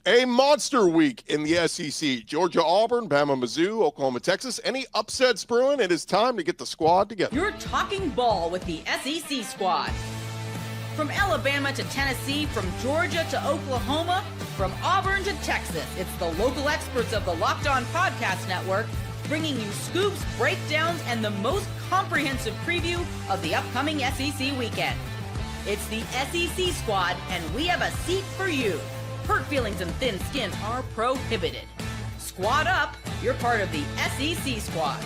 A monster week in the SEC. Georgia, Auburn, Bama, Mizzou, Oklahoma, Texas. Any upsets brewing? It is time to get the squad together. You're talking ball with the SEC squad. From Alabama to Tennessee, from Georgia to Oklahoma, from Auburn to Texas, it's the local experts of the Locked On Podcast Network bringing you scoops, breakdowns, and the most comprehensive preview of the upcoming SEC weekend. It's the SEC squad, and we have a seat for you. Hurt feelings and thin skin are prohibited. Squad up, you're part of the SEC squad.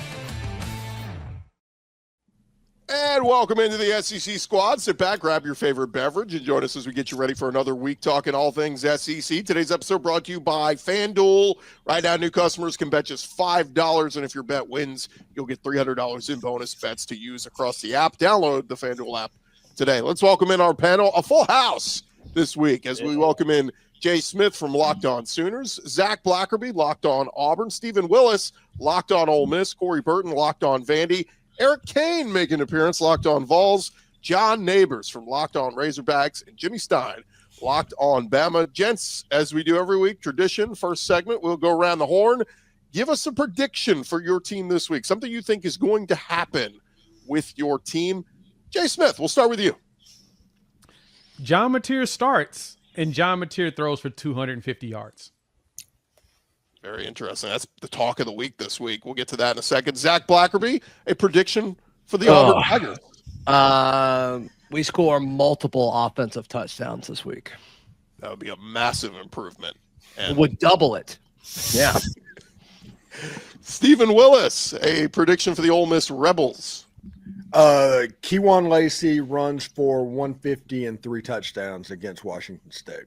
And welcome into the SEC squad. Sit back, grab your favorite beverage, and join us as we get you ready for another week talking all things SEC. Today's episode brought to you by FanDuel. Right now, new customers can bet just $5, and if your bet wins, you'll get $300 in bonus bets to use across the app. Download the FanDuel app today. Let's welcome in our panel, a full house this week, as we welcome in Jay Smith from Locked On Sooners, Zach Blackerby, Locked On Auburn, Stephen Willis, Locked On Ole Miss, Corey Burton, Locked On Vandy, Eric Kane making an appearance, Locked On Vols, John Neighbors from Locked On Razorbacks, and Jimmy Stein, Locked On Bama. Gents, as we do every week, tradition, first segment, we'll go around the horn. Give us a prediction for your team this week, something you think is going to happen with your team. Jay Smith, we'll start with you. John Mateer starts. And John Mateer throws for 250 yards. Very interesting. That's the talk of the week this week. We'll get to that in a second. Zach Blackerby, a prediction for the Auburn Tigers. We score multiple offensive touchdowns this week. That would be a massive improvement. And would double it. Yeah. Stephen Willis, a prediction for the Ole Miss Rebels. Keywan Lacey runs for 150 and 3 touchdowns against Washington State.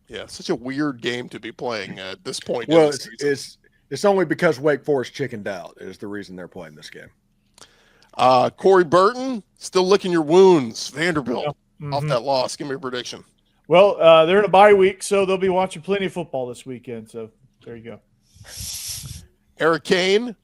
Yeah, such a weird game to be playing at this point. Well, it's only because Wake Forest chickened out is the reason they're playing this game. Corey Burton, still licking your wounds. Vanderbilt off that loss. Give me a prediction. Well, they're in a bye week, so they'll be watching plenty of football this weekend. So there you go. Eric Kane,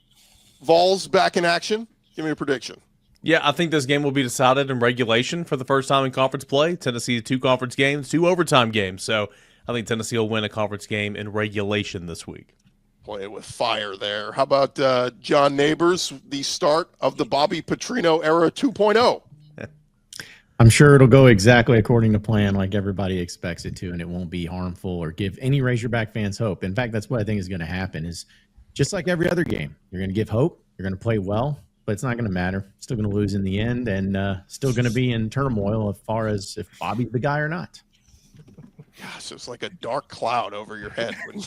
Vols back in action. Give me a prediction. Yeah, I think this game will be decided in regulation for the first time in conference play. Tennessee, 2 conference games, 2 overtime games. So I think Tennessee will win a conference game in regulation this week. Play with fire there. How about John Neighbors, the start of the Bobby Petrino era 2.0? I'm sure it'll go exactly according to plan like everybody expects it to, and it won't be harmful or give any Razorback fans hope. In fact, that's what I think is going to happen is just like every other game. You're going to give hope. You're going to play well. But it's not going to matter. Still going to lose in the end, and still going to be in turmoil as far as if Bobby's the guy or not. Gosh, it's like a dark cloud over your head when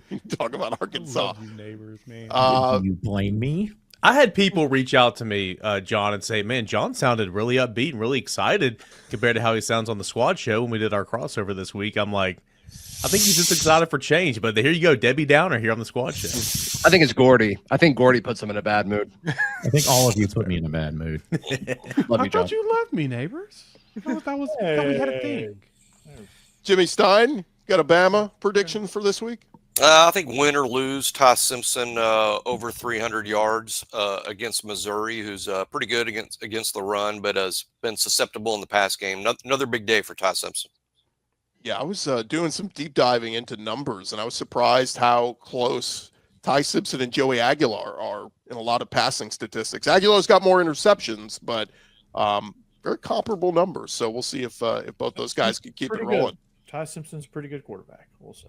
you talk about Arkansas. You Neighbors, man. You blame me? I had people reach out to me, John, and say, man, John sounded really upbeat and really excited compared to how he sounds on the squad show when we did our crossover this week. I'm like, I think he's just excited for change. But here you go, Debbie Downer here on the squad show. I think it's Gordy. I think Gordy puts him in a bad mood. I think all of you put me in a bad mood. I thought you loved me, Neighbors. I thought we had a thing. Jimmy Stein, got a Bama prediction for this week? I think win or lose, Ty Simpson over 300 yards against Missouri, who's pretty good against the run, but has been susceptible in the pass game. Another big day for Ty Simpson. Yeah, I was doing some deep diving into numbers, and I was surprised how close Ty Simpson and Joey Aguilar are in a lot of passing statistics. Aguilar's got more interceptions, but very comparable numbers. So we'll see if both those guys can keep it rolling. Good. Ty Simpson's a pretty good quarterback, we'll say.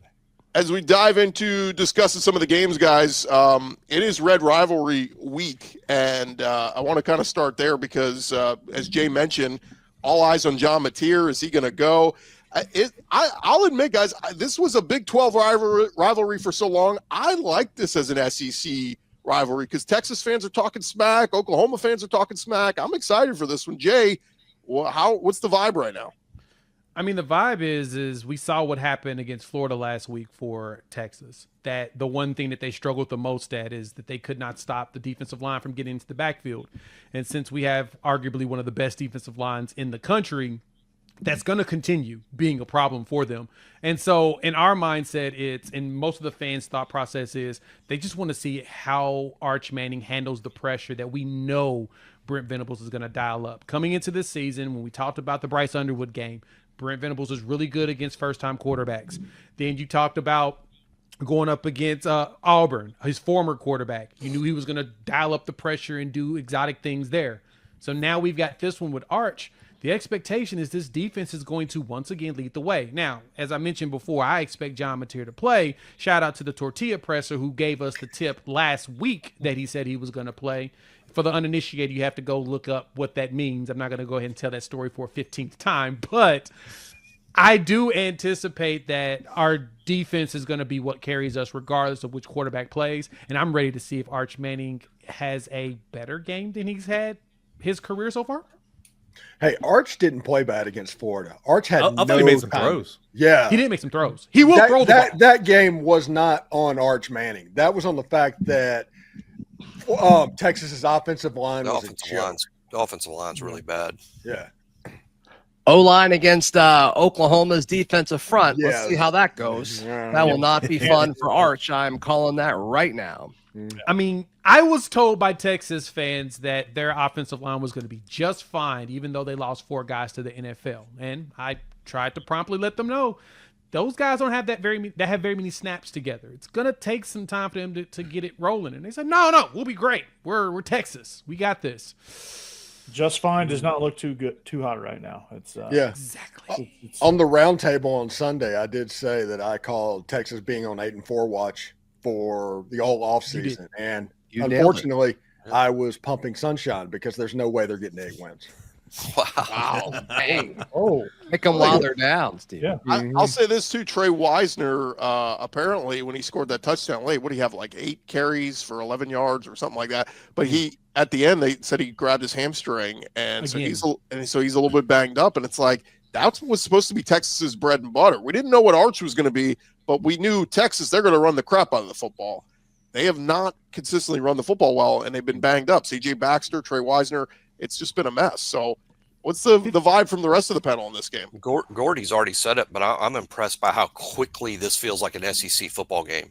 As we dive into discussing some of the games, guys, it is Red Rivalry week, and I want to kind of start there because, as Jay mentioned, all eyes on John Mateer. Is he going to go? I'll admit, guys, this was a Big 12 rivalry for so long. I like this as an SEC rivalry because Texas fans are talking smack. Oklahoma fans are talking smack. I'm excited for this one. Jay, what's the vibe right now? I mean, the vibe is we saw what happened against Florida last week for Texas. That the one thing that they struggled the most at is that they could not stop the defensive line from getting into the backfield. And since we have arguably one of the best defensive lines in the country, that's going to continue being a problem for them. And so in our mindset, and most of the fans' thought process is they just want to see how Arch Manning handles the pressure that we know Brent Venables is going to dial up. Coming into this season, when we talked about the Bryce Underwood game, Brent Venables is really good against first-time quarterbacks. Then you talked about going up against Auburn, his former quarterback. You knew he was going to dial up the pressure and do exotic things there. So now we've got this one with Arch. The expectation is this defense is going to once again lead the way. Now, as I mentioned before, I expect John Mateer to play. Shout out to the Tortilla Presser who gave us the tip last week that he said he was going to play. For the uninitiated, you have to go look up what that means. I'm not going to go ahead and tell that story for a 15th time, but I do anticipate that our defense is going to be what carries us regardless of which quarterback plays, and I'm ready to see if Arch Manning has a better game than he's had his career so far. Hey, Arch didn't play bad against Florida. Arch had I thought he made some throws. Yeah. He didn't make some throws. He will throw the ball. That game was not on Arch Manning. That was on the fact that Texas's offensive line was a joke. The offensive line's really bad. Yeah. O-line against Oklahoma's defensive front. Yeah. Let's see how that goes. That will not be fun for Arch. I'm calling that right now. I mean, I was told by Texas fans that their offensive line was going to be just fine, even though they lost 4 guys to the NFL. And I tried to promptly let them know those guys don't have that very many snaps together. It's going to take some time for them to get it rolling. And they said, no, we'll be great. We're Texas. We got this. Just fine does not look too hot right now. It's Exactly. On the roundtable on Sunday, I did say that I called Texas being on 8-4 watch for the whole offseason. And unfortunately, I was pumping sunshine because there's no way they're getting 8 wins. Wow. Dang. Oh, Pick them while they're down, Steve. yeah. I'll say this too. Trey Wisner, apparently, when he scored that touchdown late, what do you have, like 8 carries for 11 yards or something like that? But he, at the end, they said he grabbed his hamstring, and so he's a little bit banged up. And it's like that was supposed to be Texas's bread and butter. We didn't know what Arch was going to be, but we knew Texas, they're going to run the crap out of the football. They have not consistently run the football well, and they've been banged up. C.J. Baxter, Trey Wisner, it's just been a mess. So what's the vibe from the rest of the panel in this game? Gordy's already said it, but I'm impressed by how quickly this feels like an SEC football game.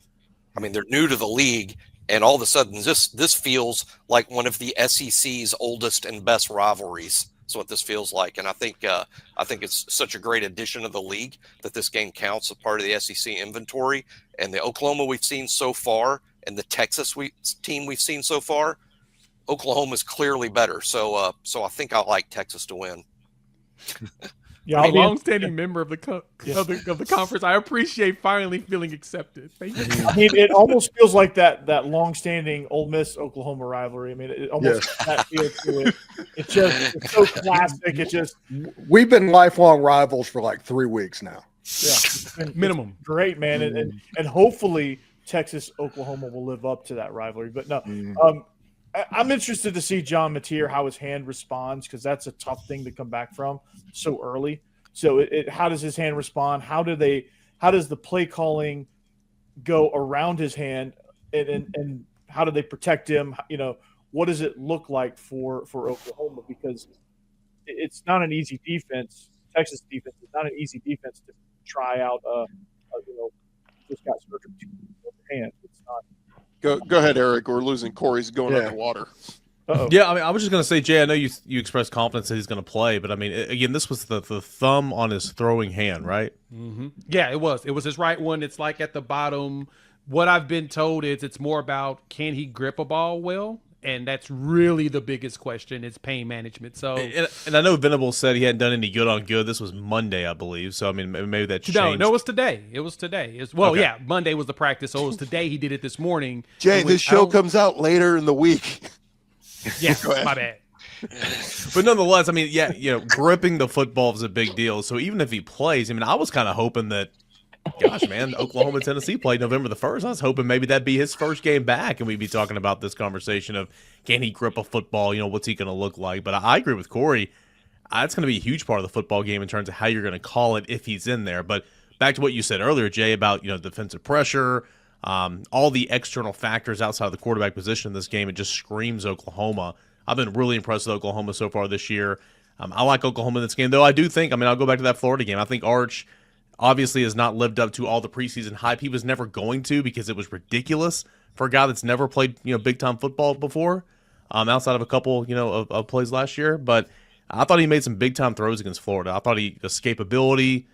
I mean, they're new to the league, and all of a sudden this feels like one of the SEC's oldest and best rivalries. That's what this feels like, and I think it's such a great addition to the league that this game counts as part of the SEC inventory. And the Oklahoma we've seen so far, and the Texas team we've seen so far, Oklahoma's clearly better. So I think I like Texas to win. Yeah, a long-standing member of the conference. I appreciate finally feeling accepted. Thank you. I mean, it almost feels like that long-standing Ole Miss Oklahoma rivalry. I mean, it almost that feel to it. It's so classic. We've been lifelong rivals for like 3 weeks now. Yeah, Minimum. Great, man, and hopefully Texas Oklahoma will live up to that rivalry. But no, I'm interested to see John Mateer, how his hand responds, because that's a tough thing to come back from so early. So how does his hand respond? How does the play calling go around his hand, and how do they protect him? You know, what does it look like for Oklahoma? Because it's not an easy defense. Texas defense is not an easy defense to try out. Just got surgery to the hand. It's not. Go ahead, Eric. We're losing Corey's going underwater. Uh-oh. Yeah, I mean, I was just going to say, Jay, I know you expressed confidence that he's going to play, but I mean, again, this was the thumb on his throwing hand, right? Mm-hmm. Yeah, it was. It was his right one. It's like at the bottom. What I've been told is it's more about can he grip a ball well? And that's really the biggest question. It's pain management. So, and I know Venables said he hadn't done any good on good. This was Monday, I believe. So I mean, maybe that changed. No, it was today. Yeah, Monday was the practice. So it was today. He did it this morning. Jay, this show comes out later in the week. Yeah, my bad. But nonetheless, I mean, gripping the football is a big deal. So even if he plays, I mean, I was kind of hoping that. Gosh, man, Oklahoma and Tennessee played November the 1st. I was hoping maybe that'd be his first game back, and we'd be talking about this conversation of can he grip a football? What's he going to look like? But I agree with Corey. That's going to be a huge part of the football game in terms of how you're going to call it if he's in there. But back to what you said earlier, Jay, about defensive pressure, all the external factors outside of the quarterback position in this game. It just screams Oklahoma. I've been really impressed with Oklahoma so far this year. I like Oklahoma in this game, though. I do think, I'll go back to that Florida game. I think Arch obviously has not lived up to all the preseason hype. He was never going to because it was ridiculous for a guy that's never played, big-time football before, outside of a couple, of plays last year. But I thought he made some big time throws against Florida. I thought the escapability,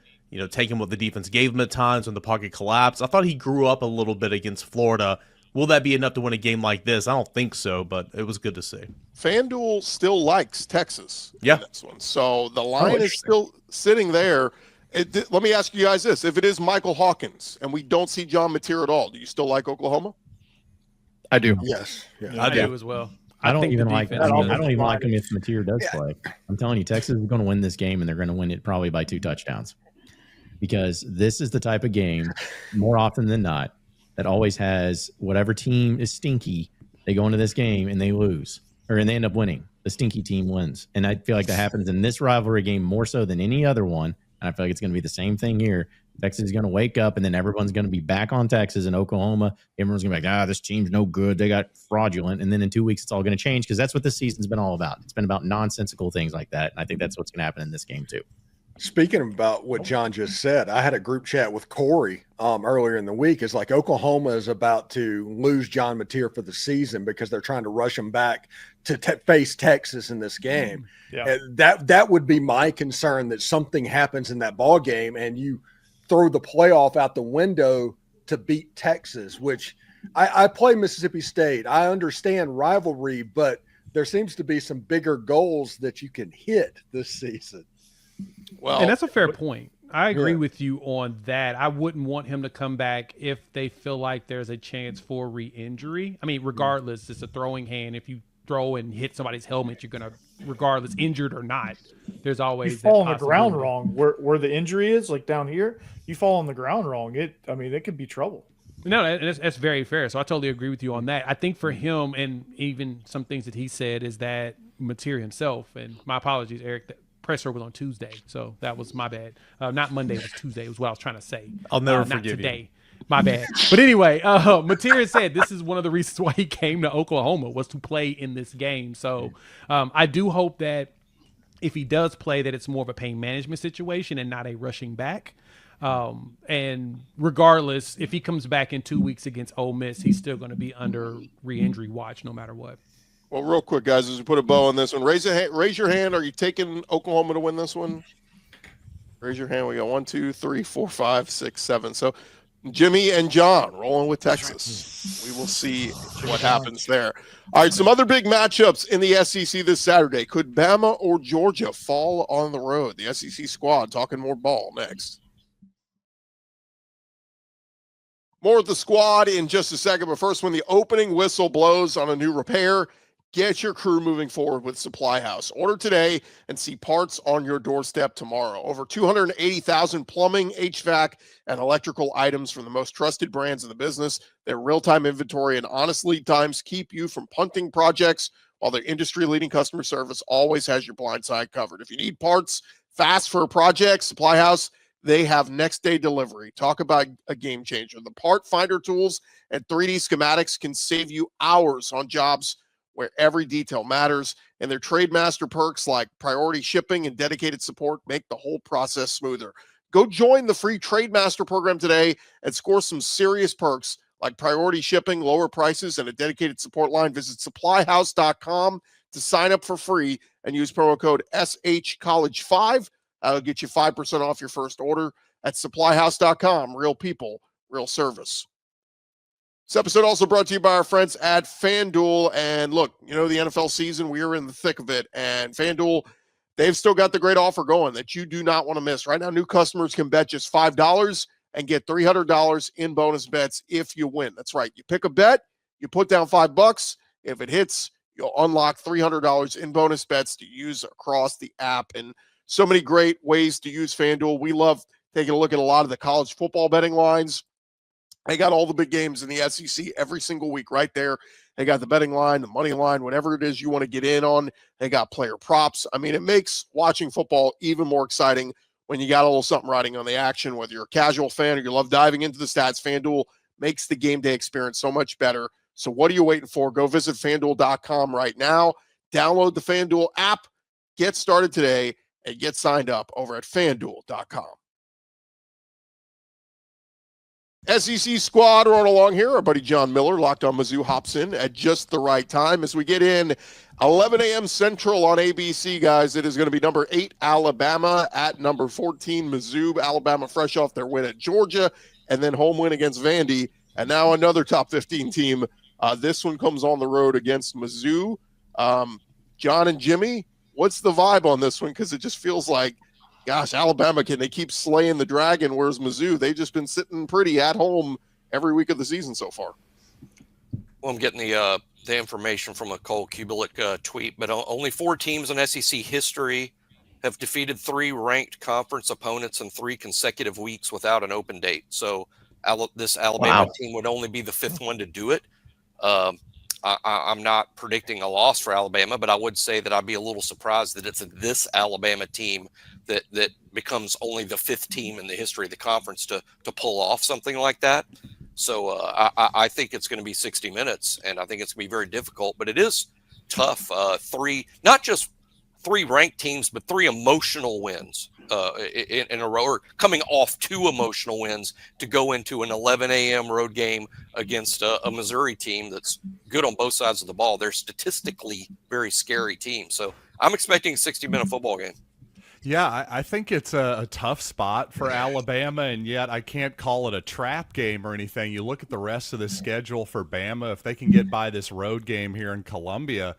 taking what the defense gave him at times when the pocket collapsed. I thought he grew up a little bit against Florida. Will that be enough to win a game like this? I don't think so, but it was good to see. FanDuel still likes Texas in this one. So the line is still sitting there. Let me ask you guys this. If it is Michael Hawkins and we don't see John Mateer at all, do you still like Oklahoma? I do. Yes. Yeah. I do as well. I don't even like him. I don't even like like him if Mateer does play. I'm telling you, Texas is going to win this game, and they're going to win it probably by 2 touchdowns. Because this is the type of game, more often than not, that always has whatever team is stinky, they go into this game and they lose, and they end up winning. The stinky team wins. And I feel like that happens in this rivalry game more so than any other one. And I feel like it's going to be the same thing here. Texas is going to wake up, and then everyone's going to be back on Texas and Oklahoma. Everyone's going to be like, this team's no good. They got fraudulent. And then in 2 weeks, it's all going to change because that's what this season's been all about. It's been about nonsensical things like that. And I think that's what's going to happen in this game too. Speaking about what John just said, I had a group chat with Corey earlier in the week. It's like Oklahoma is about to lose John Mateer for the season because they're trying to rush him back to face Texas in this game. Yeah. And that would be my concern, that something happens in that ball game and you throw the playoff out the window to beat Texas, which I play Mississippi State. I understand rivalry, but there seems to be some bigger goals that you can hit this season. Well, and that's a fair point. I agree with you on that. I wouldn't want him to come back if they feel like there's a chance for re-injury. I mean, regardless, it's a throwing hand. If you throw and hit somebody's helmet, you're going to, regardless, injured or not, there's always you fall on the ground wrong. Where the injury is, like down here, you fall on the ground wrong. It could be trouble. No, that's very fair. So I totally agree with you on that. I think for him, and even some things that he said, is that Mateer himself, and my apologies, Eric, presser was on Tuesday, so that was my bad. Not Monday, it was Tuesday. It was what I was trying to say. I'll never not forgive today. My bad. But anyway, Mateer said this is one of the reasons why he came to Oklahoma was to play in this game. So I do hope that if he does play, that it's more of a pain management situation and not a rushing back. And regardless, if he comes back in 2 weeks against Ole Miss, he's still going to be under re-injury watch no matter what. Well, real quick, guys, as we put a bow on this one, raise your hand. Are you taking Oklahoma to win this one? Raise your hand. We got 1, 2, 3, 4, 5, 6, 7. So Jimmy and John rolling with Texas. We will see what happens there. All right, some other big matchups in the SEC this Saturday. Could Bama or Georgia fall on the road? The SEC squad talking more ball next. More with the squad in just a second, but first, when the opening whistle blows on a new repair, get your crew moving forward with SupplyHouse. Order today and see parts on your doorstep tomorrow. Over 280,000 plumbing, HVAC, and electrical items from the most trusted brands in the business. Their real-time inventory and honest lead times keep you from punting projects, while their industry-leading customer service always has your blind side covered. If you need parts fast for a project, SupplyHouse, they have next-day delivery. Talk about a game changer. The part finder tools and 3D schematics can save you hours on jobs where every detail matters, and their Trademaster perks like priority shipping and dedicated support make the whole process smoother. Go join the free Trademaster program today and score some serious perks like priority shipping, lower prices, and a dedicated support line. Visit supplyhouse.com to sign up for free and use promo code SHCollege5. That'll get you 5% off your first order at supplyhouse.com. Real people, real service. This episode also brought to you by our friends at FanDuel. And look, the NFL season, we are in the thick of it. And FanDuel, they've still got the great offer going that you do not want to miss. Right now, new customers can bet just $5 and get $300 in bonus bets if you win. That's right. You pick a bet, you put down $5. If it hits, you'll unlock $300 in bonus bets to use across the app. And so many great ways to use FanDuel. We love taking a look at a lot of the college football betting lines. They got all the big games in the SEC every single week right there. They got the betting line, the money line, whatever it is you want to get in on. They got player props. I mean, it makes watching football even more exciting when you got a little something riding on the action, whether you're a casual fan or you love diving into the stats. FanDuel makes the game day experience so much better. So what are you waiting for? Go visit FanDuel.com right now. Download the FanDuel app. Get started today and get signed up over at FanDuel.com. SEC squad rolling along here. Our buddy John Miller, Locked on Mizzou, hops in at just the right time as we get in 11 a.m. Central on ABC, guys. It is going to be number 8 Alabama at number 14 Mizzou. Alabama fresh off their win at Georgia and then home win against Vandy. And now another top 15 team. This one comes on the road against Mizzou. John and Jimmy, what's the vibe on this one? Because it just feels like, gosh, Alabama, can they keep slaying the dragon? Whereas Mizzou, they've just been sitting pretty at home every week of the season so far. Well, I'm getting the information from a Cole Kubelik tweet, but only 4 teams in SEC history have defeated 3 ranked conference opponents in 3 consecutive weeks without an open date. So this Alabama team would only be the 5th one to do it. I'm not predicting a loss for Alabama, but I would say that I'd be a little surprised that it's this Alabama team that becomes only the 5th team in the history of the conference to pull off something like that. So I think it's going to be 60 minutes, and I think it's going to be very difficult, but it is tough. 3, not just 3 ranked teams, but 3 emotional wins in a row, or coming off 2 emotional wins to go into an 11 a.m. road game against a Missouri team that's good on both sides of the ball. They're statistically very scary team. So I'm expecting a 60-minute football game. Yeah, I think it's a tough spot for Alabama, and yet I can't call it a trap game or anything. You look at the rest of the schedule for Bama, if they can get by this road game here in Columbia,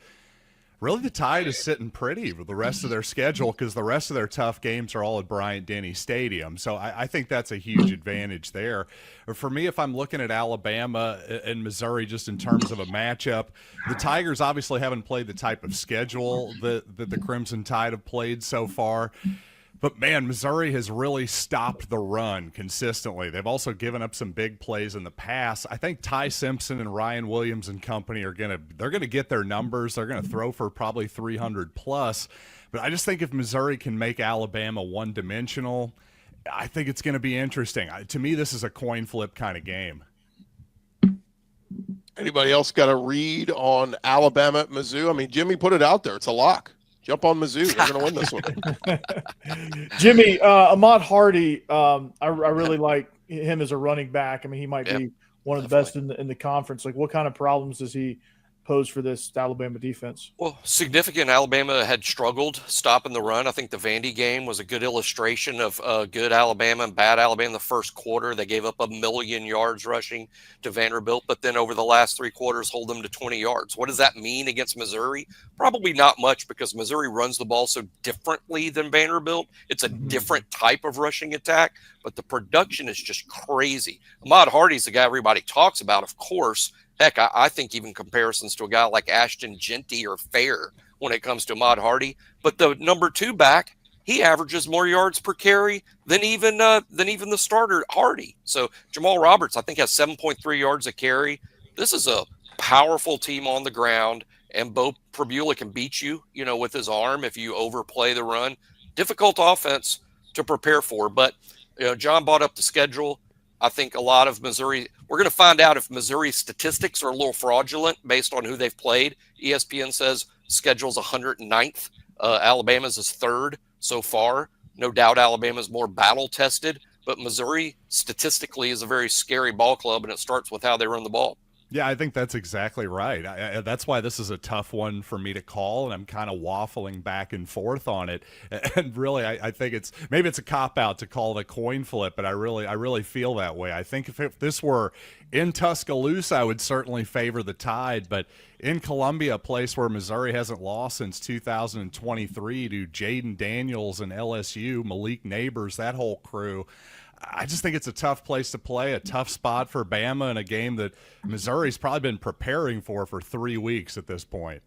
really the Tide is sitting pretty with the rest of their schedule because the rest of their tough games are all at Bryant-Denny Stadium. So I think that's a huge advantage there. For me, if I'm looking at Alabama and Missouri just in terms of a matchup, the Tigers obviously haven't played the type of schedule that the Crimson Tide have played so far. But, man, Missouri has really stopped the run consistently. They've also given up some big plays in the past. I think Ty Simpson and Ryan Williams and company they're going to get their numbers. They're going to throw for probably 300 plus. But I just think if Missouri can make Alabama one-dimensional, I think it's going to be interesting. To me, this is a coin flip kind of game. Anybody else got a read on Alabama at Mizzou? I mean, Jimmy put it out there. It's a lock. Jump on Mizzou. They're going to win this one. Jimmy, Ahmad Hardy, I really like him as a running back. I mean, he might be one of the best in the conference. Like, what kind of problems does he pose for this Alabama defense? Well, significant. Alabama had struggled stopping the run. I think the Vandy game was a good illustration of good Alabama and bad Alabama in the first quarter. They gave up 1 million yards rushing to Vanderbilt, but then over the last 3 quarters, hold them to 20 yards. What does that mean against Missouri? Probably not much, because Missouri runs the ball so differently than Vanderbilt. It's a different type of rushing attack, but the production is just crazy. Ahmad Hardy's the guy everybody talks about, of course. Heck, I think even comparisons to a guy like Ashton Genty are fair when it comes to Ahmad Hardy. But the number 2 back, he averages more yards per carry than even the starter Hardy. So Jamal Roberts, I think, has 7.3 yards a carry. This is a powerful team on the ground, and Bo Prabula can beat you, with his arm if you overplay the run. Difficult offense to prepare for. But John brought up the schedule. I think a lot of Missouri, we're going to find out if Missouri's statistics are a little fraudulent based on who they've played. ESPN says schedule's 109th. Alabama's is 3rd so far. No doubt Alabama's more battle tested, but Missouri statistically is a very scary ball club, and it starts with how they run the ball. Yeah, I think that's exactly right. That's why this is a tough one for me to call, and I'm kind of waffling back and forth on it. And really, I think it's a cop-out to call it a coin flip, but I really feel that way. I think if this were in Tuscaloosa, I would certainly favor the Tide, but in Columbia, a place where Missouri hasn't lost since 2023 to Jaden Daniels and LSU, Malik Neighbors, that whole crew, I just think it's a tough place to play, a tough spot for Bama, and a game that Missouri's probably been preparing for 3 weeks at this point.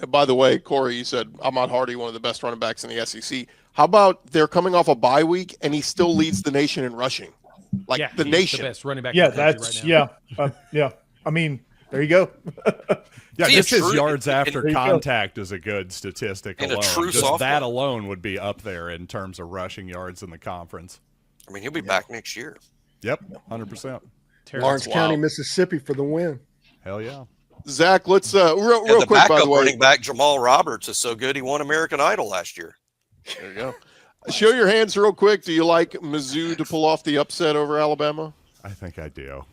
And by the way, Corey, you said Ahmad Hardy, one of the best running backs in the SEC. How about they're coming off a bye week, and he still leads the nation in rushing? The nation. The best running back yeah, in the country right now. Yeah. I mean, there you go. Yeah, just his yards after contact is a good statistic alone. Just that alone would be up there in terms of rushing yards in the conference. I mean, he'll be back next year. Yep, 100%. Lawrence County, Mississippi for the win. Hell yeah. Zach, let's real quick, by the way. Running back Jamal Roberts is so good he won American Idol last year. There you go. Show your hands real quick. Do you like Mizzou to pull off the upset over Alabama? I think I do.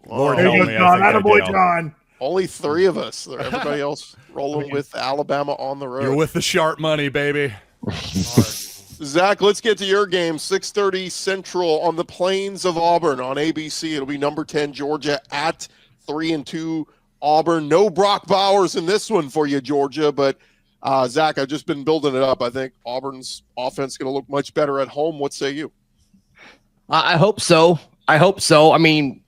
Lord There help you me, go, I John. think I Attaboy, do. John. Only 3 of us. Everybody else rolling with Alabama on the road. You're with the sharp money, baby. Zach, let's get to your game. 6:30 Central on the plains of Auburn on ABC. It'll be number 10 Georgia at 3-2 Auburn. No Brock Bowers in this one for you, Georgia. But Zach, I've just been building it up. I think Auburn's offense is going to look much better at home. What say you? I hope so. I mean,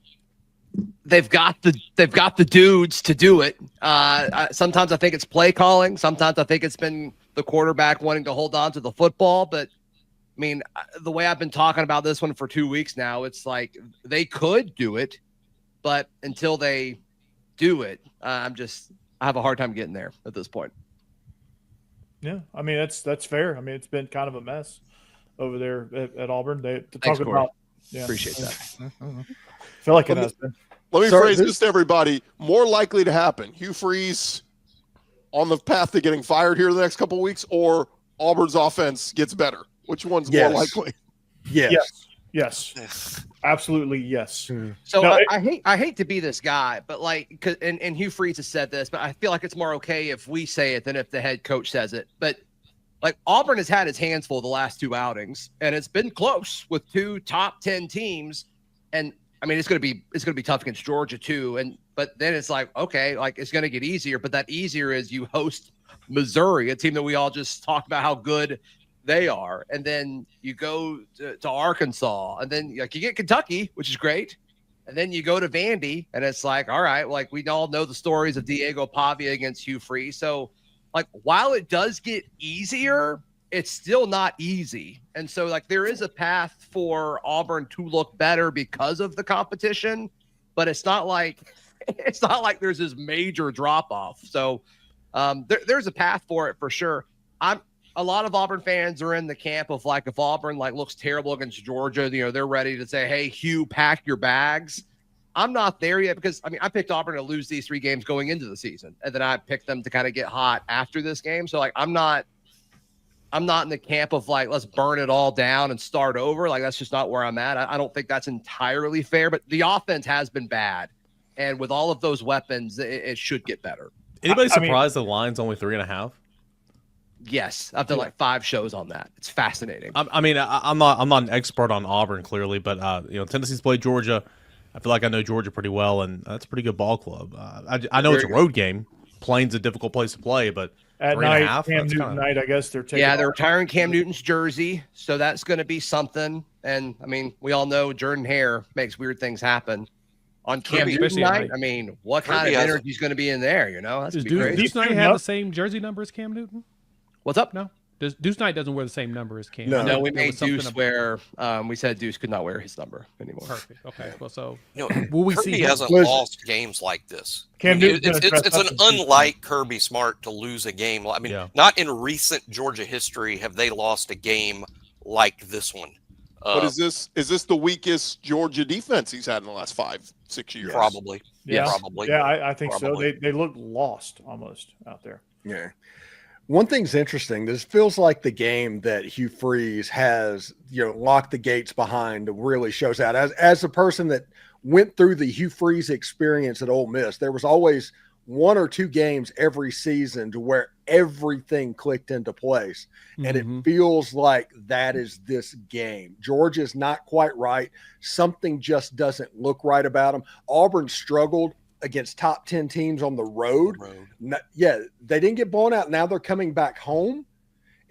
they've got the dudes to do it. Sometimes I think it's play calling. Sometimes I think it's been the quarterback wanting to hold on to the football. But I mean, the way I've been talking about this one for 2 weeks now, it's like they could do it, but until they do it, I have a hard time getting there at this point. Yeah, I mean that's fair. I mean, it's been kind of a mess over there at Auburn. Thanks, Corey. About. Yeah. Appreciate that. I feel like it has been. Let me phrase this to everybody. More likely to happen. Hugh Freeze on the path to getting fired here the next couple of weeks, or Auburn's offense gets better. Which one's more likely? Yes. Absolutely yes. So No, I hate to be this guy, but like, and Hugh Freeze has said this, but I feel like it's more okay if we say it than if the head coach says it. But like Auburn has had his hands full the last 2 outings, and it's been close with 2 top 10 teams. And I mean, it's gonna be tough against Georgia too. But then it's like, okay, like it's gonna get easier. But that easier is you host Missouri, a team that we all just talked about how good they are, and then you go to Arkansas, and then like you get Kentucky, which is great, and then you go to Vandy, and it's like, all right, like we all know the stories of Diego Pavia against Hugh Freeze. So like while it does get easier, it's still not easy. And so like there is a path for Auburn to look better because of the competition, but it's not like there's this major drop off. So there's a path for it for sure. A lot of Auburn fans are in the camp of like, if Auburn like looks terrible against Georgia, you know, they're ready to say, hey, Hugh, pack your bags. I'm not there yet because I mean, I picked Auburn to lose these 3 games going into the season, and then I picked them to kind of get hot after this game. So like, I'm not in the camp of like, let's burn it all down and start over. Like, that's just not where I'm at. I don't think that's entirely fair, but the offense has been bad. And with all of those weapons, it should get better. Anybody surprised the line's only 3.5? Yes, I've done like 5 shows on that. It's fascinating. I mean, I'm not an expert on Auburn clearly, but you know, Tennessee's played Georgia. I feel like I know Georgia pretty well, and that's a pretty good ball club. I know it's a road game. Plain's a difficult place to play, but at 3.5, night, Cam Newton night, I guess they're taking. Yeah, they're retiring Cam Newton's jersey, so that's going to be something. And I mean, we all know Jordan Hare makes weird things happen. On Cam Newton night, I mean, what kind of energy is going to be in there? You know, that's Does crazy. Deuce Knight have the same jersey number as Cam Newton? What's up? No. Deuce Knight doesn't wear the same number as Cam. No, we made Deuce wear. We said Deuce could not wear his number anymore. Perfect. Okay. Well, so You know, will we Kirby see? hasn't lost games like this. Cam Newton's It's an unlike Kirby Smart to lose a game. I mean, not in recent Georgia history have they lost a game like this one. But is this the weakest Georgia defense he's had in the last 5-6 years? Probably. Yeah, probably. Yeah, I think Probably. so. They look lost almost out there. Yeah. One thing's interesting. This feels like the game that Hugh Freeze has, locked the gates behind. Really shows out. As a person that went through the Hugh Freeze experience at Ole Miss, there was always 1 or 2 games every season to where everything clicked into place. And it feels like that is this game. Georgia's not quite right. Something just doesn't look right about them. Auburn struggled against top 10 teams on the road. Yeah, they didn't get blown out. Now they're coming back home.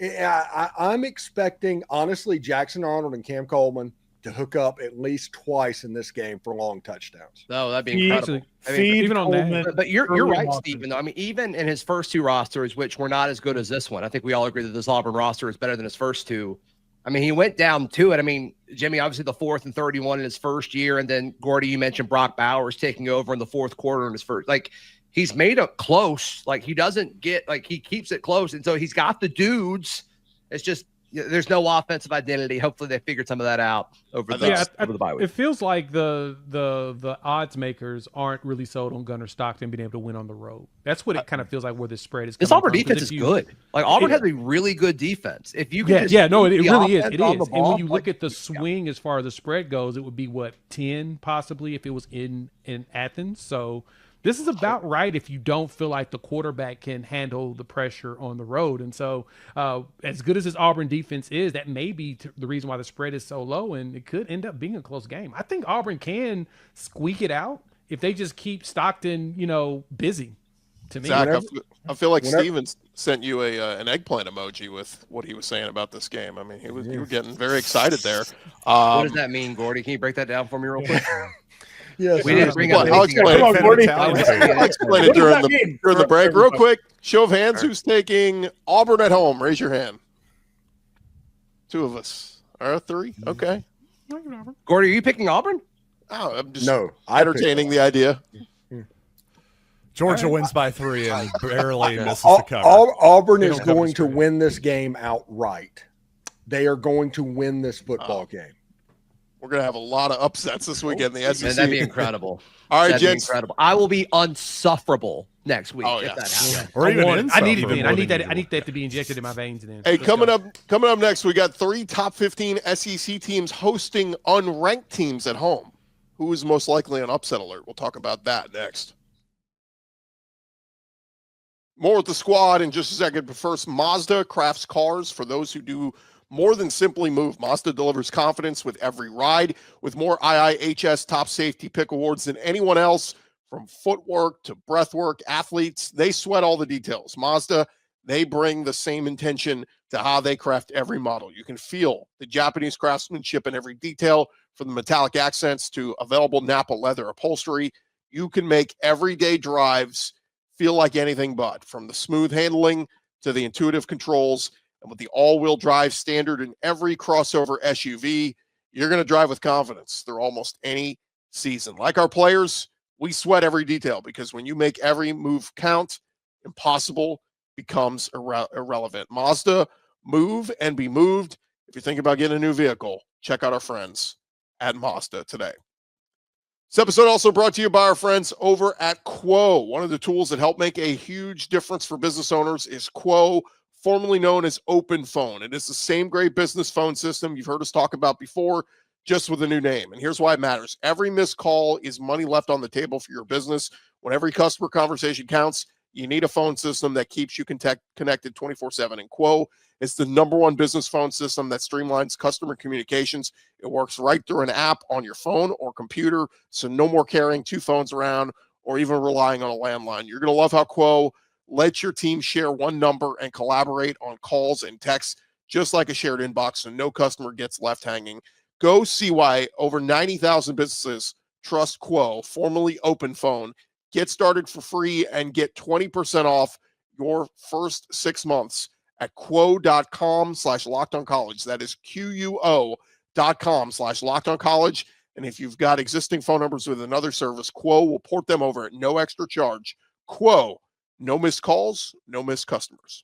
I'm expecting, honestly, Jackson Arnold and Cam Coleman to hook up at least twice in this game for long touchdowns. Oh, that'd be incredible. Even on that. But you're right, Stephen. Though I mean, even in his first 2 rosters, which were not as good as this one, I think we all agree that this Auburn roster is better than his first 2. I mean, he went down to it. I mean, Jimmy, obviously the 4th and 31 in his first year. And then Gordy, you mentioned Brock Bowers taking over in the 4th quarter in his first. Like, he's made it close. Like, he doesn't get, like, he keeps it close. And so he's got the dudes. It's just there's no offensive identity. Hopefully they figured some of that out over the bye week. It feels like the odds makers aren't really sold on Gunnar Stockton being able to win on the road. That's what it kind of feels like where this spread is. This Auburn defense is good. Like Auburn has a really good defense. If you can it really is. It is. And when you look at the swing as far as the spread goes, it would be 10 possibly if it was in Athens. So this is about right if you don't feel like the quarterback can handle the pressure on the road. And so as good as this Auburn defense is, that may be the reason why the spread is so low, and it could end up being a close game. I think Auburn can squeak it out if they just keep Stockton, busy. To me, Zach, I feel like Stevens sent you an eggplant emoji with what he was saying about this game. I mean, you were getting very excited there. What does that mean, Gordy? Can you break that down for me real quick? Yes. We didn't bring up I'll explain Come on, Gordy. I'll explain it during the break. Real quick, show of hands. Who's taking Auburn at home? Raise your hand. 2 of us. Or 3? Okay. Gordy, are you picking Auburn? Oh, I'm just entertaining the idea. Georgia wins by 3 and barely misses the cover. Auburn is going to win this game outright. They are going to win this football game. We're going to have a lot of upsets this weekend in the SEC. Man, that'd be incredible. All right, gents. Incredible. I will be unsufferable next week if that happens. Or even I need it. I need that to be injected in my veins. Then. Hey, coming up next, we got 3 top 15 SEC teams hosting unranked teams at home. Who is most likely an upset alert? We'll talk about that next. More with the squad in just a second, but first, Mazda crafts cars for those who do more than simply move. Mazda delivers confidence with every ride, with more IIHS top safety pick awards than anyone else. From footwork to breathwork, athletes, they sweat all the details. Mazda, they bring the same intention to how they craft every model. You can feel the Japanese craftsmanship in every detail, from the metallic accents to available Napa leather upholstery. You can make everyday drives feel like anything but, from the smooth handling to the intuitive controls. And with the all-wheel drive standard in every crossover SUV, you're going to drive with confidence through almost any season. Like our players, we sweat every detail, because when you make every move count, impossible becomes irrelevant. Mazda, move and be moved. If you're thinking about getting a new vehicle, check out our friends at Mazda today. This episode also brought to you by our friends over at Quo. One of the tools that help make a huge difference for business owners is Quo, formerly known as Open Phone. It is the same great business phone system you've heard us talk about before, just with a new name. And here's why it matters. Every missed call is money left on the table for your business. When every customer conversation counts, you need a phone system that keeps you connected 24/7. And Quo is the #1 business phone system that streamlines customer communications. It works right through an app on your phone or computer, so no more carrying 2 phones around or even relying on a landline. You're going to love how Quo lets your team share one number and collaborate on calls and texts, just like a shared inbox, so no customer gets left hanging. Go see why over 90,000 businesses trust Quo, formerly Open Phone. Get started for free and get 20% off your first 6 months at quo.com/lockedoncollege. That is QUO.com/lockedoncollege. And if you've got existing phone numbers with another service, Quo will port them over at no extra charge. Quo, no missed calls, no missed customers.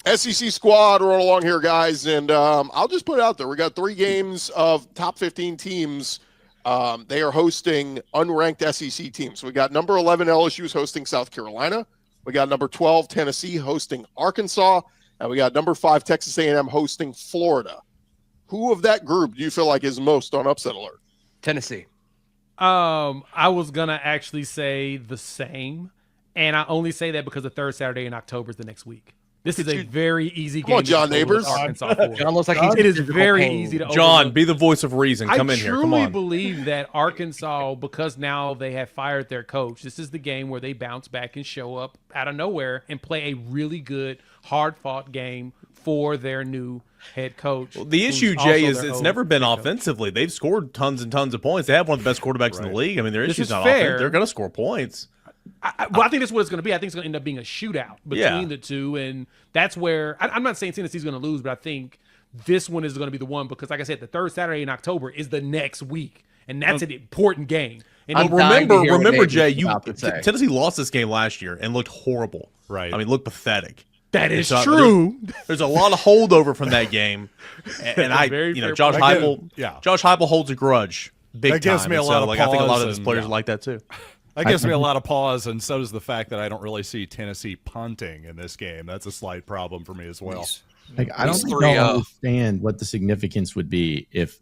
SEC squad rolling along here, guys. And I'll just put it out there. We got 3 games of top 15 teams. They are hosting unranked SEC teams. We got number 11 LSU's hosting South Carolina. We got number 12 Tennessee hosting Arkansas, and we got number 5 Texas A&M hosting Florida. Who of that group do you feel like is most on upset alert? Tennessee. I was gonna actually say the same, and I only say that because the 3rd Saturday in October is the next week. This is a very easy game. Come on, John Neighbors. Arkansas for. John looks like it is very easy to John, overlook. be the voice of reason. Come in here. Come I truly on. believe that Arkansas, because now they have fired their coach, this is the game where they bounce back and show up out of nowhere and play a really good, hard-fought game for their new head coach. Well, the issue, Jay, is it's never been offensively. They've scored tons and tons of points. They have one of the best quarterbacks in the league. I mean, their issue's not offense. They're going to score points. I think that's what it's going to be. I think it's going to end up being a shootout between the two, and that's where I'm not saying Tennessee's going to lose, but I think this one is going to be the one because, like I said, the 3rd Saturday in October is the next week, and that's an important game. And remember, Jay, Tennessee lost this game last year and looked horrible. Right. I mean, looked pathetic. That is So, true. There's a lot of holdover from that game, and Josh Heupel holds a grudge big That gives time. me a And lot so, of like, I think a lot of pause these players and- are like that too. That gives me a lot of pause, and so does the fact that I don't really see Tennessee punting in this game. That's a slight problem for me as well. Like, I don't These think three, y'all understand what the significance would be if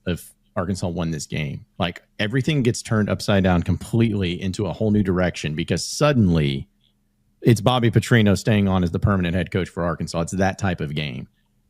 Arkansas won this game. Like, everything gets turned upside down completely into a whole new direction because suddenly it's Bobby Petrino staying on as the permanent head coach for Arkansas. It's that type of game.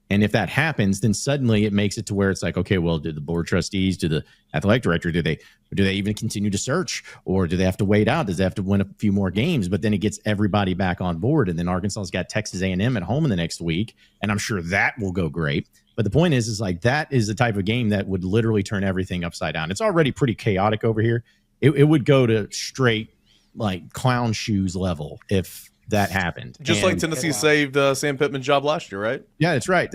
And if that happens, then suddenly it makes it to where it's like, okay, well, do the board trustees, do the athletic director, do they even continue to search, or do they have to wait out? Does they have to win a few more games? But then it gets everybody back on board, and then Arkansas's got Texas A&M at home in the next week, and I'm sure that will go great. But the point is like that is the type of game that would literally turn everything upside down. It's already pretty chaotic over here. It would go to straight like clown shoes level if that happened. Just like Tennessee saved Sam Pittman's job last year, right? Yeah, that's right.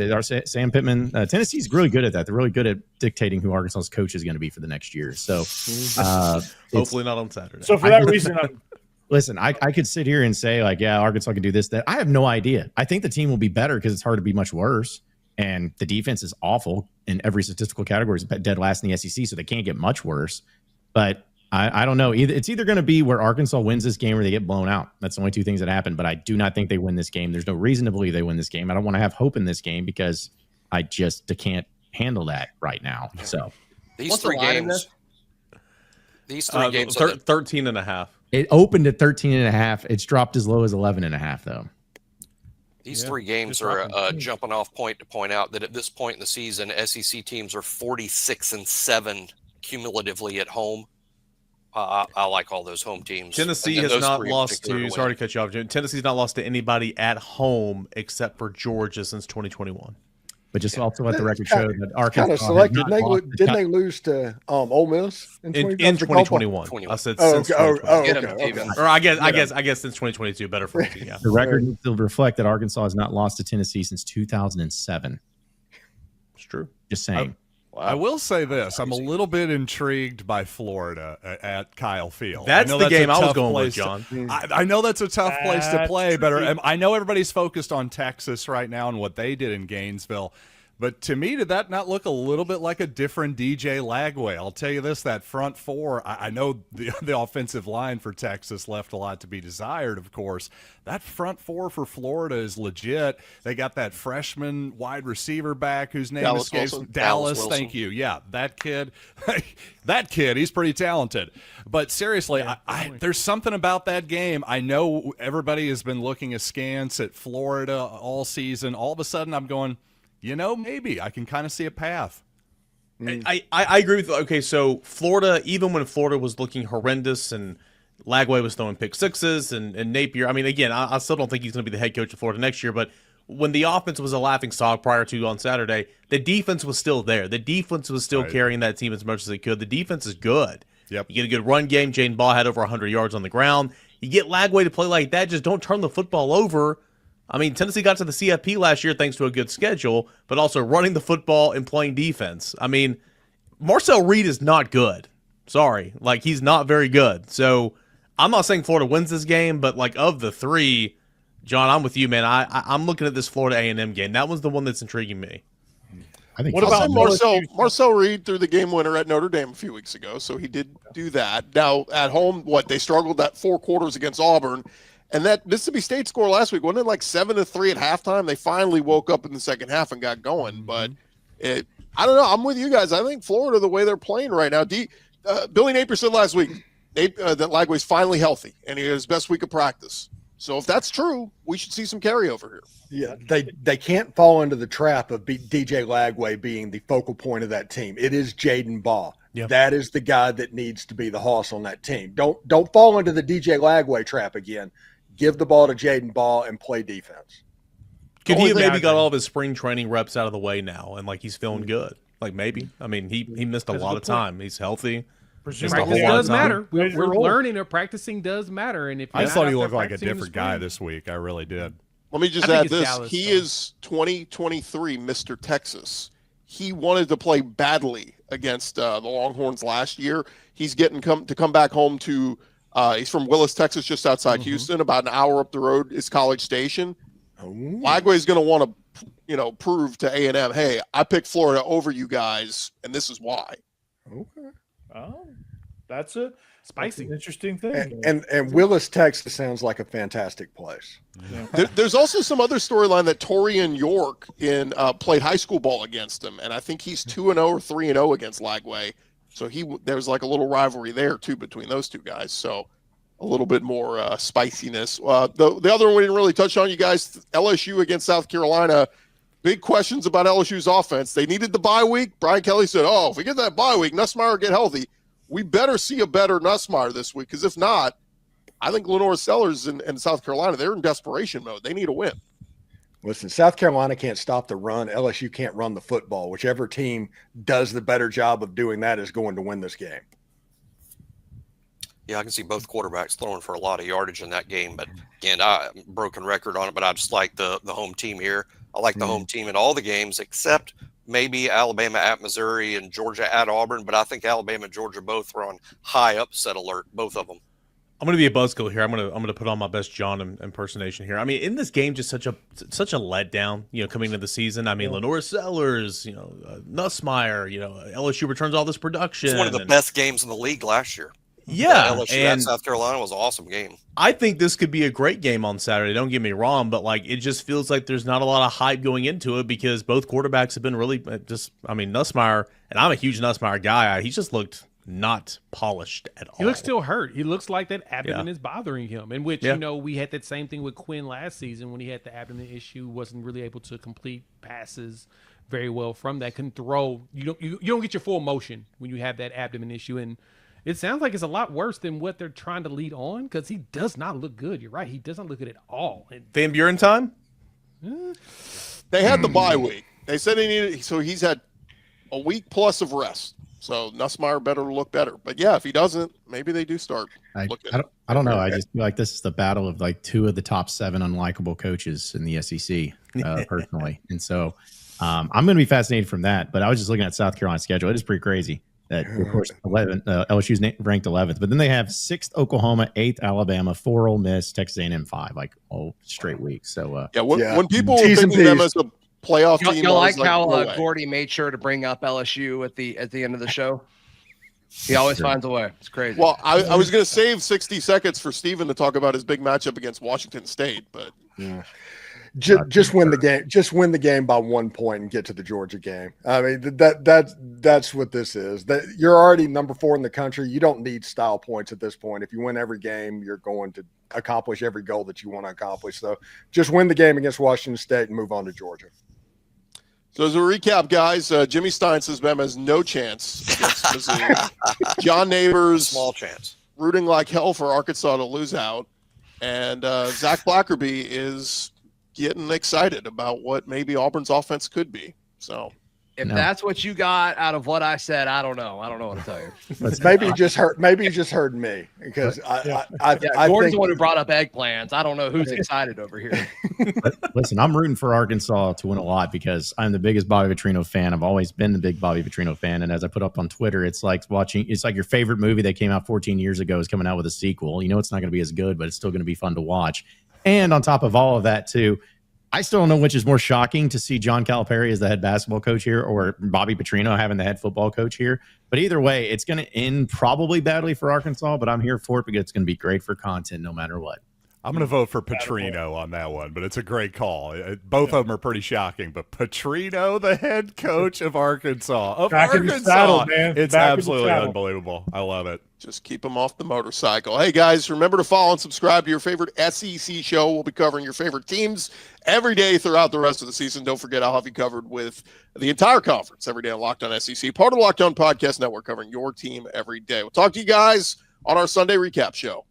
Sam Pittman. Tennessee's really good at that. They're really good at dictating who Arkansas's coach is going to be for the next year. So Hopefully not on Saturday. So for that reason, listen, I could sit here and say like, yeah, Arkansas can do this, that. I have no idea. I think the team will be better because it's hard to be much worse. And the defense is awful in every statistical category. It's dead last in the SEC, so they can't get much worse. But I don't know. It's either going to be where Arkansas wins this game or they get blown out. That's the only two things that happen. But I do not think they win this game. There's no reason to believe they win this game. I don't want to have hope in this game because I just can't handle that right now. So These What's the three line in games. this? These three games. 13 and a half. it opened at 13.5. It's dropped as low as 11.5 though. These three games are a jumping off point to point out that at this point in the season, SEC teams are 46-7 cumulatively at home. I like all those home teams. Tennessee And has those not three in lost particular to. win. Sorry to cut you off, Jim. Tennessee's not lost to anybody at home except for Georgia since 2021. But just also let the record show that Arkansas Kind of selected. has not lost Didn't they lose to Ole Miss In 2021? 2021, I said Oh, since okay. 2021. Get 'em, Okay. even. Or I guess since 2022. Better for you. Yeah. The record needs to reflect that Arkansas has not lost to Tennessee since 2007. It's true. Just saying. I will say this: I'm a little bit intrigued by Florida at Kyle Field. That's I know the a game I was tough going with, place John. I know that's a tough place to That's play, but tricky. I know everybody's focused on Texas right now and what they did in Gainesville. But to me, did that not look a little bit like a different DJ Lagway? I'll tell you this, that front four, I know the offensive line for Texas left a lot to be desired, of course. That front four for Florida is legit. They got that freshman wide receiver back whose name Dallas escapes Wilson. Dallas, Wilson. thank you. Yeah, that kid. That kid, he's pretty talented. But seriously, there's something about that game. I know everybody has been looking askance at Florida all season. All of a sudden, I'm going, maybe I can kind of see a path. I agree with. Okay, so Florida, even when Florida was looking horrendous and Lagway was throwing pick sixes and Napier. I mean, again, I still don't think he's going to be the head coach of Florida next year. But when the offense was a laughing stock prior to on Saturday, the defense was still there. The defense was still carrying that team as much as they could. The defense is good. Yep. You get a good run game. Jaden Ball had over 100 yards on the ground. You get Lagway to play like that. Just don't turn the football over. I mean, Tennessee got to the CFP last year thanks to a good schedule, but also running the football and playing defense. I mean, Marcel Reed is not good. Sorry. Like, he's not very good. So I'm not saying Florida wins this game, but, like, of the three, John, I'm with you, man. I'm looking at this Florida A&M game. That was the one that's intriguing me. I think What I'll about say Marcel Reed threw the game winner at Notre Dame a few weeks ago, so he did do that. Now, at home, they struggled that 4 quarters against Auburn. And that Mississippi State score last week, wasn't it like 7-3 at halftime? They finally woke up in the second half and got going. But I don't know. I'm with you guys. I think Florida, the way they're playing right now, Billy Napier said last week that Lagway's finally healthy, and he had his best week of practice. So if that's true, we should see some carryover here. Yeah, they can't fall into the trap of DJ Lagway being the focal point of that team. It is Jaden Ball. Yep. That is the guy that needs to be the hoss on that team. Don't fall into the DJ Lagway trap again. Give the ball to Jaden Ball and play defense. Could he have maybe got all of his spring training reps out of the way now, and, like, he's feeling good? Like, maybe. I mean, he missed a lot of time. He's healthy. Missed a Practice whole lot of does time. matter. We're learning or practicing does matter. And if I you're thought not he out looked there like a practicing in the different guy spring- this week. I really did. Let me just I think add it's this. Dallas, He though. is 2023 Mr. Texas. He wanted to play badly against the Longhorns last year. He's getting to come back home to he's from Willis, Texas, just outside Houston, about an hour up the road is College Station. Lagway's going to want to, prove to A&M, hey, I picked Florida over you guys, and this is why. Okay. Oh, that's an interesting thing. And Willis, Texas sounds like a fantastic place. Yeah. There's also some other storyline that Torian York played high school ball against him, and I think he's 2-0 or 3-0 against Lagway. So there's like a little rivalry there too between those two guys. So a little bit more spiciness. The other one we didn't really touch on, you guys, LSU against South Carolina. Big questions about LSU's offense. They needed the bye week. Brian Kelly said, if we get that bye week, Nussmeier get healthy. We better see a better Nussmeier this week, because if not, I think Lenore Sellers and South Carolina, they're in desperation mode. They need a win. Listen, South Carolina can't stop the run. LSU can't run the football. Whichever team does the better job of doing that is going to win this game. Yeah, I can see both quarterbacks throwing for a lot of yardage in that game. But again, broken record on it, but I just like the home team here. I like the home team in all the games except maybe Alabama at Missouri and Georgia at Auburn. But I think Alabama and Georgia both are on high upset alert, both of them. I'm going to be a buzzkill here. I'm going to put on my best John impersonation here. I mean, in this game, just such a letdown, coming into the season. I mean, Lenore Sellers, Nussmeier, LSU returns all this production. It's one of the best games in the league last year. Yeah. LSU at South Carolina was an awesome game. I think this could be a great game on Saturday. Don't get me wrong, but it just feels like there's not a lot of hype going into it because both quarterbacks have been really Nussmeier, and I'm a huge Nussmeier guy. He's just looked not polished at all. He looks still hurt. He looks like that abdomen is bothering him, in which, we had that same thing with Quinn last season when he had the abdomen issue, wasn't really able to complete passes very well from that, couldn't throw. You don't get your full motion when you have that abdomen issue, and it sounds like it's a lot worse than what they're trying to lead on because he does not look good. You're right. He doesn't look good at all. Van Buren time? They had the bye week. They said he's had a week plus of rest. So Nussmeier better look better. But yeah, if he doesn't, maybe they do start looking. I don't know. I just feel like this is the battle of two of the top 7 unlikable coaches in the SEC, personally. And so I'm going to be fascinated from that. But I was just looking at South Carolina's schedule. It is pretty crazy. That, of course, LSU's ranked 11th, but then they have 6th Oklahoma, 8th Alabama, 4 Ole Miss, Texas A&M 5, all straight weeks. So when people were thinking them as a playoff team, you like how Gordy made sure to bring up LSU at the end of the show. He always finds a way. It's crazy. Well, I was going to save 60 seconds for Steven to talk about his big matchup against Washington State, but just win the game. Just win the game by 1 point and get to the Georgia game. I mean, that's what this is. That you're already number 4 in the country. You don't need style points at this point. If you win every game, you're going to accomplish every goal that you want to accomplish. So just win the game against Washington State and move on to Georgia. So as a recap, guys, Jimmy Stein says Bama has no chance against Mizzou. John Neighbors, small chance, rooting like hell for Arkansas to lose out, and Zach Blackerby is getting excited about what maybe Auburn's offense could be. So if that's what you got out of what I said, I don't know. I don't know what to tell you. Maybe you just heard me because I Gordon's the one who brought up eggplants. I don't know who's excited over here. Listen, I'm rooting for Arkansas to win a lot because I'm the biggest Bobby Petrino fan. I've always been the big Bobby Petrino fan. And as I put up on Twitter, it's like your favorite movie that came out 14 years ago is coming out with a sequel. You know, it's not going to be as good, but it's still going to be fun to watch. And on top of all of that, too, I still don't know which is more shocking to see John Calipari as the head basketball coach here or Bobby Petrino having the head football coach here. But either way, it's going to end probably badly for Arkansas, but I'm here for it because it's going to be great for content no matter what. I'm going to vote for Petrino on that one, but it's a great call. Both of them are pretty shocking, but Petrino, the head coach of Arkansas, in the saddle, man. It's absolutely unbelievable. I love it. Just keep them off the motorcycle. Hey, guys, remember to follow and subscribe to your favorite SEC show. We'll be covering your favorite teams every day throughout the rest of the season. Don't forget, I'll have you covered with the entire conference every day on Locked On SEC, part of the Locked On Podcast Network, covering your team every day. We'll talk to you guys on our Sunday recap show.